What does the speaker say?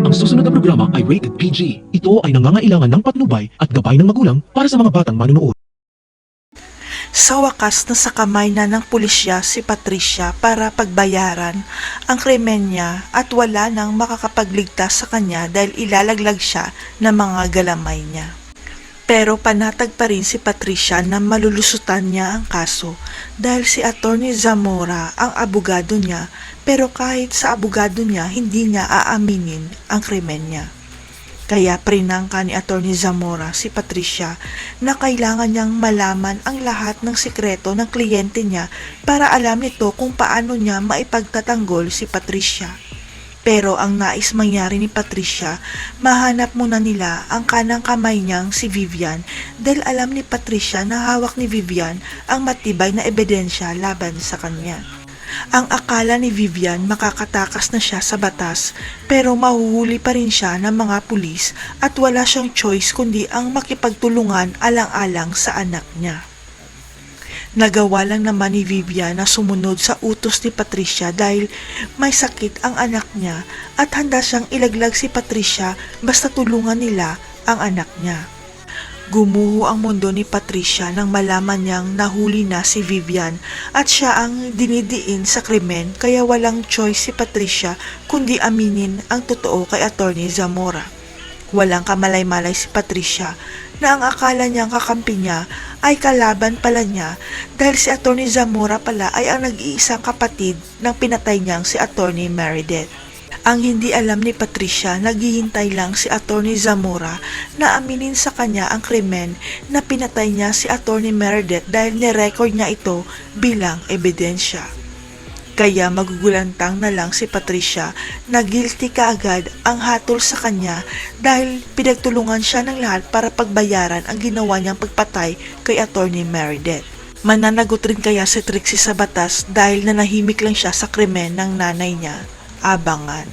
Ang susunod na programa ay rated PG. Ito ay nangangailangan ng patnubay at gabay ng magulang para sa mga batang manunood. Sa wakas nasa kamay na ng pulisya si Patricia para pagbayaran ang krimen niya at wala nang makakapagligtas sa kanya dahil ilalaglag siya ng mga galamay niya. Pero panatag pa rin si Patricia na malulusutan niya ang kaso dahil si Atty. Zamora ang abogado niya, pero kahit sa abogado niya hindi niya aaminin ang krimen niya. Kaya prinangka ni Atty. Zamora si Patricia na kailangan niyang malaman ang lahat ng sikreto ng kliyente niya para alam nito kung paano niya maipagtatanggol si Patricia. Pero ang nais mangyari ni Patricia, mahanap muna nila ang kanang kamay niyang si Vivian dahil alam ni Patricia na hawak ni Vivian ang matibay na ebidensya laban sa kanya. Ang akala ni Vivian makakatakas na siya sa batas pero mahuhuli pa rin siya ng mga pulis at wala siyang choice kundi ang makipagtulungan alang-alang sa anak niya. Nagawa lang naman ni Vivian na sumunod sa utos ni Patricia dahil may sakit ang anak niya at handa siyang ilaglag si Patricia basta tulungan nila ang anak niya. Gumuho ang mundo ni Patricia nang malaman niyang nahuli na si Vivian at siya ang dinidiin sa krimen kaya walang choice si Patricia kundi aminin ang totoo kay Atty. Zamora. Walang kamalay-malay si Patricia na ang akala niyang kakampi niya ay kalaban pala niya dahil si Atty. Zamora pala ay ang nag-iisang kapatid ng pinatay niyang si Atty. Meredith. Ang hindi alam ni Patricia, naghihintay lang si Atty. Zamora na aminin sa kanya ang krimen na pinatay niya si Atty. Meredith dahil nirecord niya ito bilang ebidensya. Kaya magugulantang na lang si Patricia na guilty kaagad ang hatol sa kanya dahil pinagtulungan siya ng lahat para pagbayaran ang ginawa niyang pagpatay kay Atty. Meredith. Mananagot rin kaya si Trixie sa batas dahil nanahimik lang siya sa krimen ng nanay niya. Abangan.